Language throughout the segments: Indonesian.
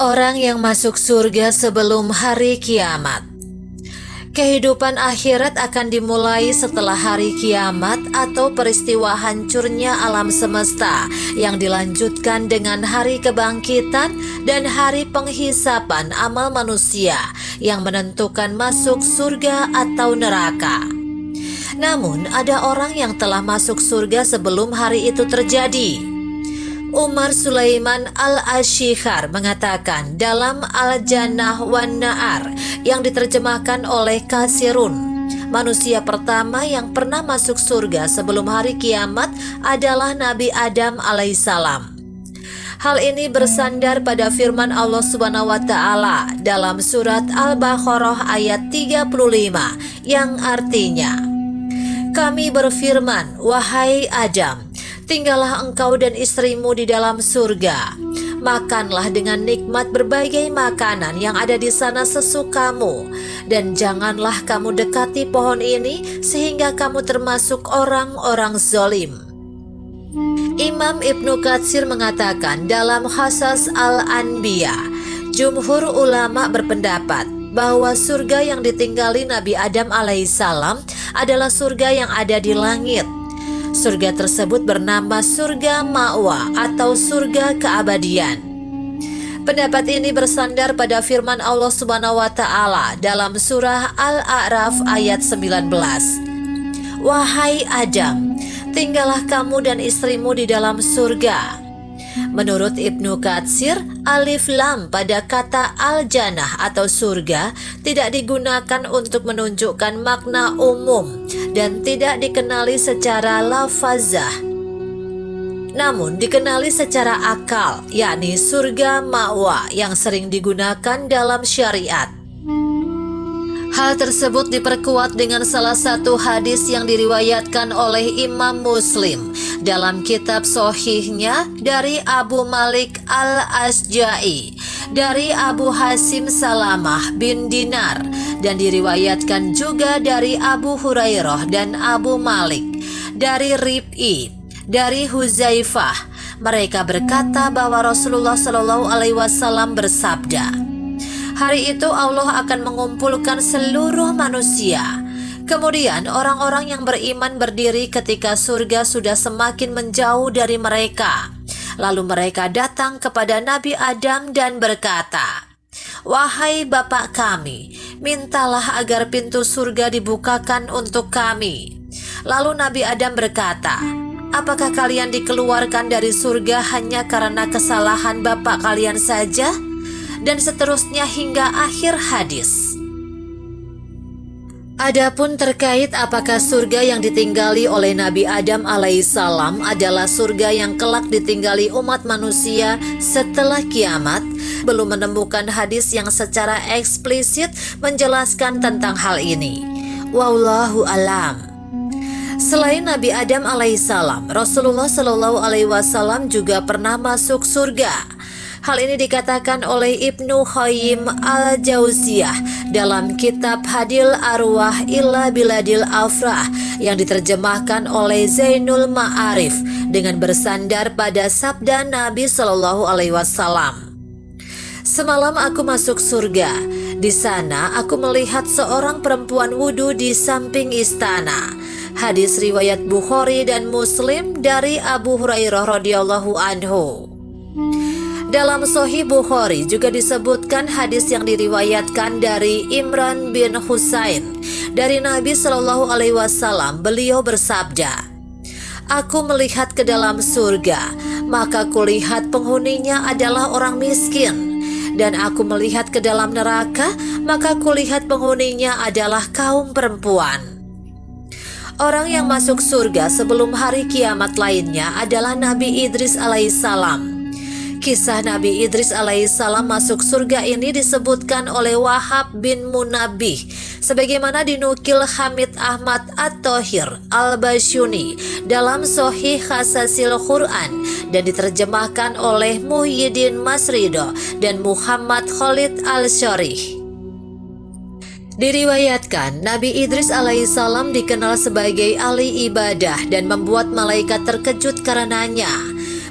Orang yang masuk surga sebelum hari kiamat. Kehidupan akhirat akan dimulai setelah hari kiamat atau peristiwa hancurnya alam semesta yang dilanjutkan dengan hari kebangkitan dan hari penghisapan amal manusia yang menentukan masuk surga atau neraka. Namun ada orang yang telah masuk surga sebelum hari itu terjadi. Umar Sulaiman Al-Ashikhar mengatakan dalam Al-Jannah wan Na'ar yang diterjemahkan oleh Kasirun, manusia pertama yang pernah masuk surga sebelum hari kiamat adalah Nabi Adam alaihissalam. Hal ini bersandar pada firman Allah Subhanahu wa taala dalam surat Al-Baqarah ayat 35 yang artinya, "Kami berfirman, wahai Adam, tinggallah engkau dan istrimu di dalam surga. Makanlah dengan nikmat berbagai makanan yang ada di sana sesukamu, dan janganlah kamu dekati pohon ini sehingga kamu termasuk orang-orang zalim." Imam Ibnu Katsir mengatakan dalam Qasas Al-Anbiya, jumhur ulama berpendapat bahwa surga yang ditinggali Nabi Adam alaihissalam adalah surga yang ada di langit. Surga tersebut bernama surga Ma'wa atau surga keabadian. Pendapat ini bersandar pada firman Allah Subhanahu wa taala dalam surah Al-A'raf ayat 19. "Wahai Adam, tinggallah kamu dan istrimu di dalam surga." Menurut Ibnu Katsir, alif lam pada kata al-jannah atau surga tidak digunakan untuk menunjukkan makna umum dan tidak dikenali secara lafazah, namun dikenali secara akal, yakni surga ma'wa yang sering digunakan dalam syariat. Hal tersebut diperkuat dengan salah satu hadis yang diriwayatkan oleh Imam Muslim dalam kitab Shahihnya dari Abu Malik Al-Asja'i dari Abu Hasim Salamah bin Dinar, dan diriwayatkan juga dari Abu Hurairah dan Abu Malik dari Rib'i dari Huzaifah. Mereka berkata bahwa Rasulullah Shallallahu Alaihi Wasallam bersabda, "Hari itu Allah akan mengumpulkan seluruh manusia. Kemudian orang-orang yang beriman berdiri ketika surga sudah semakin menjauh dari mereka. Lalu mereka datang kepada Nabi Adam dan berkata, 'Wahai Bapak kami, mintalah agar pintu surga dibukakan untuk kami.' Lalu Nabi Adam berkata, 'Apakah kalian dikeluarkan dari surga hanya karena kesalahan Bapak kalian saja?' Dan seterusnya hingga akhir hadis. Adapun terkait apakah surga yang ditinggali oleh Nabi Adam alaihissalam adalah surga yang kelak ditinggali umat manusia setelah kiamat, belum menemukan hadis yang secara eksplisit menjelaskan tentang hal ini. Wallahu alam. Selain Nabi Adam alaihissalam, Rasulullah Shallallahu Alaihi Wasallam juga pernah masuk surga. Hal ini dikatakan oleh Ibnu Qayyim Al-Jauziyah dalam kitab Hadil Arwah ila Biladil Afrah yang diterjemahkan oleh Zainul Ma'arif dengan bersandar pada sabda Nabi Shallallahu Alaihi Wasallam. "Semalam aku masuk surga. Di sana aku melihat seorang perempuan wudhu di samping istana." Hadis riwayat Bukhari dan Muslim dari Abu Hurairah radhiyallahu anhu. Dalam Sahih Bukhari juga disebutkan hadis yang diriwayatkan dari Imran bin Husain dari Nabi Shallallahu Alaihi Wasallam. Beliau bersabda, "Aku melihat ke dalam surga, maka kulihat penghuninya adalah orang miskin. Dan aku melihat ke dalam neraka, maka kulihat penghuninya adalah kaum perempuan." Orang yang masuk surga sebelum hari kiamat lainnya adalah Nabi Idris alaihissalam. Kisah Nabi Idris alaihissalam masuk surga ini disebutkan oleh Wahab bin Munabbih sebagaimana dinukil Hamid Ahmad At-Thohir Al-Basyuni dalam Sahih Khasasil Quran dan diterjemahkan oleh Muhyiddin Masrido dan Muhammad Khalid Al-Syarih. Diriwayatkan Nabi Idris alaihissalam dikenal sebagai ahli ibadah dan membuat malaikat terkejut karenanya.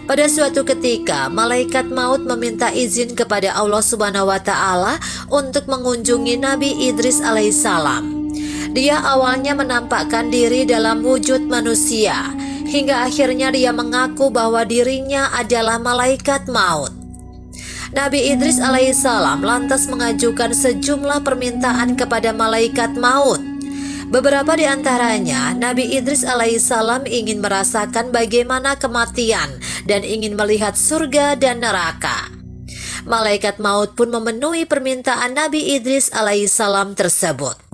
Pada suatu ketika, malaikat maut meminta izin kepada Allah Subhanahu wa Ta'ala untuk mengunjungi Nabi Idris alaihissalam. Dia awalnya menampakkan diri dalam wujud manusia, hingga akhirnya dia mengaku bahwa dirinya adalah malaikat maut. Nabi Idris alaihissalam lantas mengajukan sejumlah permintaan kepada malaikat maut. Beberapa di antaranya, Nabi Idris alaihissalam ingin merasakan bagaimana kematian dan ingin melihat surga dan neraka. Malaikat maut pun memenuhi permintaan Nabi Idris alaihissalam tersebut.